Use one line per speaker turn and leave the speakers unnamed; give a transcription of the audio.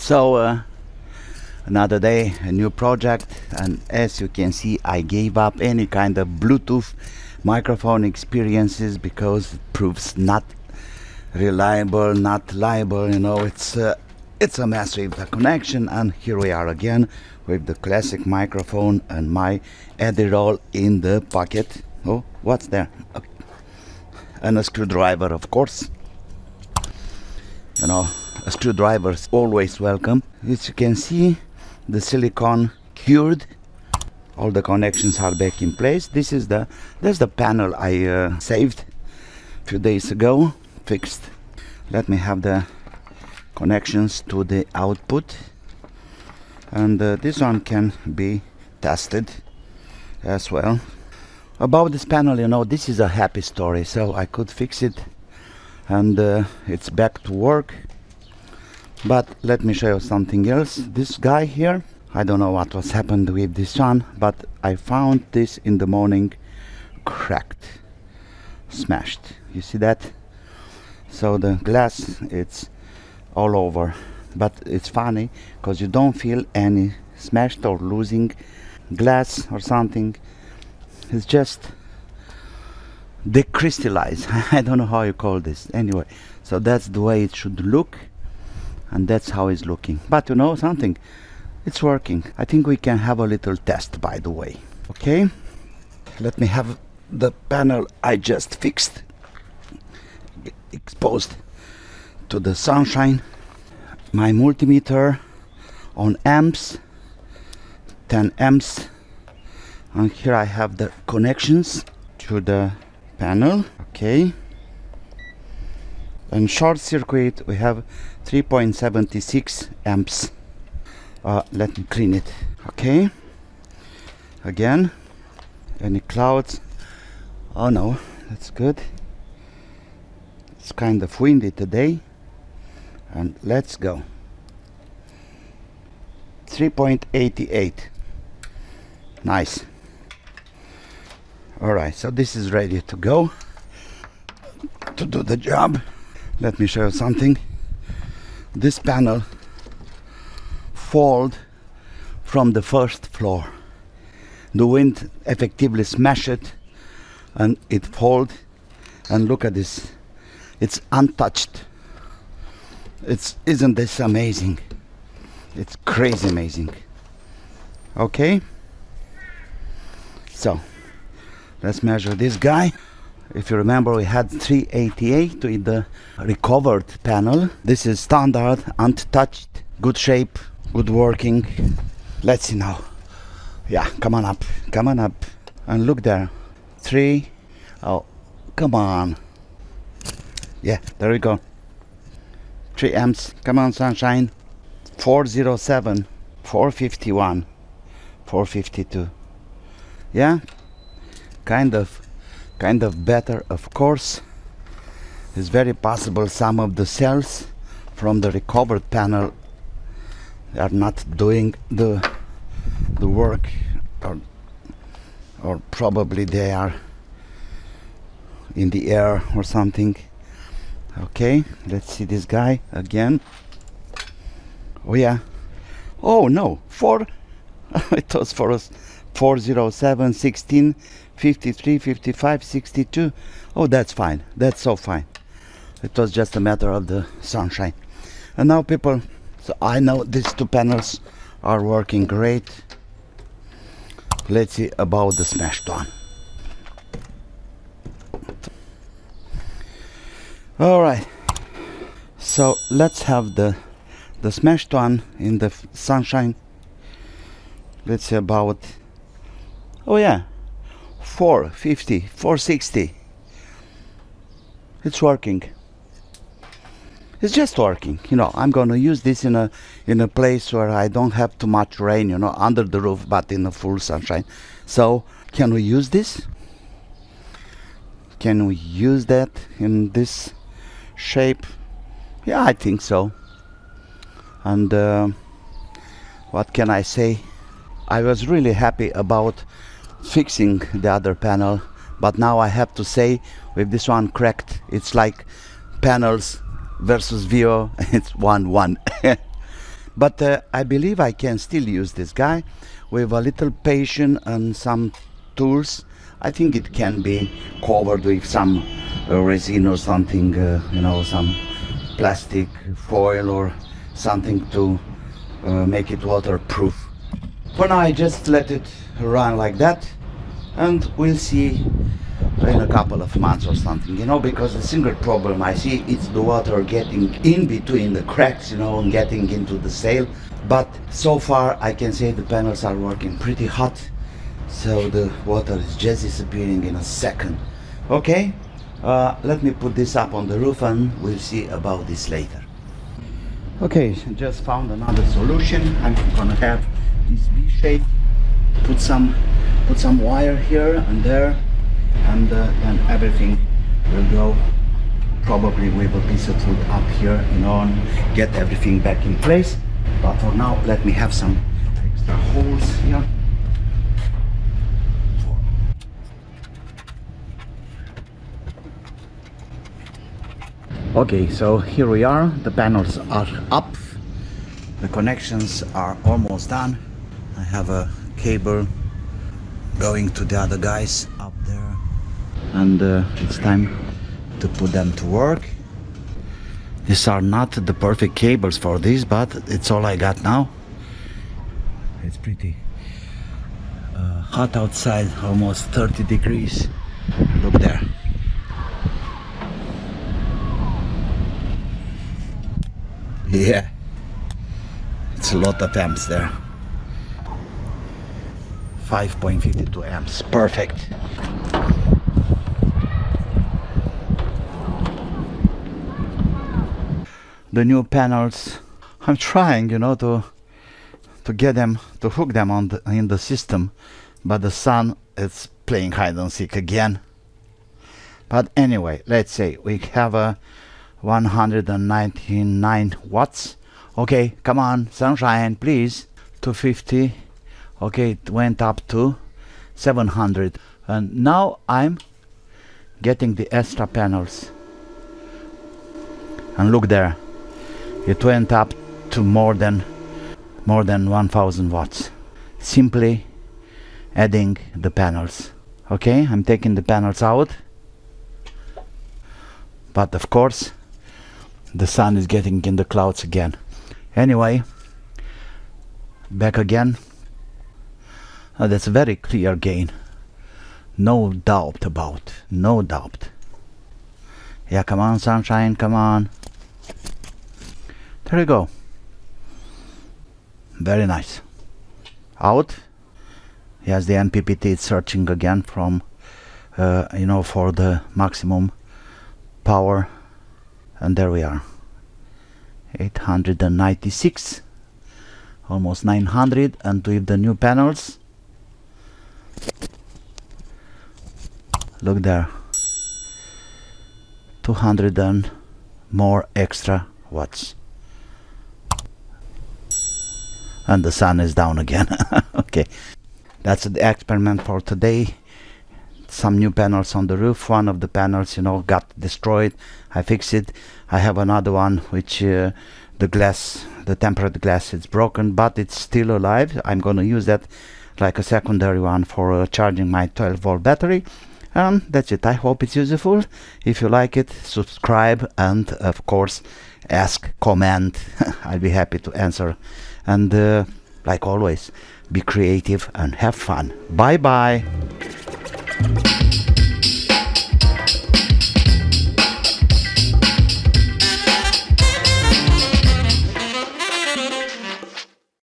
So another day, a new project, and as you can see, I gave up any kind of Bluetooth microphone experiences because it proves not reliable, not liable. You know, it's a mess with the connection. And here we are again with the classic microphone and my Adderall in the pocket. Oh, what's there? Okay. And a screwdriver, of course. You know, a screwdriver is always welcome. As you can see, the silicone cured. All the connections are back in place. That's the panel I saved a few days ago, fixed. Let me have the connections to the output, and this one can be tested as well. About this panel, you know, this is a happy story, so I could fix it, and it's back to work. But let me show you something else. This guy here, I don't know what was happened with this one, but I found this in the morning cracked, smashed. You see that? So the glass, it's all over, but it's funny because you don't feel any smashed or losing glass or something. It's just decrystallized. I don't know how you call this. Anyway, so that's the way it should look, and that's how it's looking. But you know something, it's working. I think we can have a little test, by the way. Okay, let me have the panel I just fixed exposed to the sunshine. My multimeter on amps, 10 amps, and here I have the connections to the panel. Okay, and short circuit we have 3.76 amps. Let me clean it. Okay, again, any clouds? Oh no, that's good. It's kind of windy today, and let's go. 3.88. Nice. Alright, so this is ready to go to do the job. Let me show you something. This panel folded from the first floor. The wind effectively smashed it, and it folded. And look at this. It's untouched. Isn't this amazing? It's crazy amazing. Okay, so let's measure this guy. If you remember, we had 388 with the recovered panel. This is standard, untouched, good shape, good working. Let's see now. Yeah, come on up, and look there. 3. Oh, come on. Yeah, there we go. 3 amps. Come on, sunshine. 407, 451, 452. Yeah, kind of better, of course. It's very possible some of the cells from the recovered panel are not doing the work, or probably they are in the air or something. Okay, let's see this guy again. Oh yeah. Oh no, 4. It was for us 407, 16, 53, 55, 62. Oh, that's fine. That's so fine. It was just a matter of the sunshine. And now, people, so I know these two panels are working great. Let's see about the smashed one. Alright, so let's have the smashed one in the sunshine. Let's see about, oh yeah, 450, 460. It's working. It's just working. You know, I'm gonna use this in a place where I don't have too much rain, you know, under the roof, but in the full sunshine. So can we use this? Can we use that in this shape? Yeah, I think so. And what can I say? I was really happy about fixing the other panel, but now I have to say, with this one cracked, it's like panels versus Vio. It's 1-1. But I believe I can still use this guy with a little patience and some tools. I think it can be covered with some resin or something, some plastic foil or something to make it waterproof. For now I just let it run like that, and we'll see in a couple of months or something, because the single problem I see is the water getting in between the cracks, and getting into the sail. But so far I can say the panels are working pretty hot, so the water is just disappearing in a second. Okay, let me put this up on the roof and we'll see about this later. Okay, just found another solution. I'm gonna have this V shape, put some wire here and there, and then everything will go probably with a piece of wood up here, and get everything back in place. But for now, let me have some extra holes here. Okay, so here we are. The panels are up. The connections are almost done. I have a cable going to the other guys up there, and it's time to put them to work. These are not the perfect cables for this, but it's all I got now. It's pretty hot outside, almost 30 degrees. Look there. Yeah, it's a lot of amps there. 5.52 amps, perfect. The new panels, I'm trying, to get them, to hook them in the system, but the sun is playing hide and seek again. But anyway, let's say we have a 199 watts. Okay, come on, sunshine, please. 250. Okay, it went up to 700, and now I'm getting the extra panels, and look there, it went up to more than 1000 watts, simply adding the panels. Okay, I'm taking the panels out, but of course the sun is getting in the clouds again. Anyway, back again. That's a very clear gain, no doubt about, no doubt. Yeah, come on, sunshine, come on. There you go. Very nice. Out. Yes, the MPPT is searching again from for the maximum power, and there we are. 896, almost 900, and with the new panels, look there, 200 and more extra watts, and the sun is down again. Okay, that's the experiment for today. Some new panels on the roof. One of the panels got destroyed. I fixed it. I have another one which the tempered glass is broken, but it's still alive. I'm gonna use that like a secondary one for charging my 12-volt battery. That's it. I hope it's useful. If you like it, subscribe, and of course ask, comment. I'll be happy to answer. And like always, be creative and have fun. Bye bye.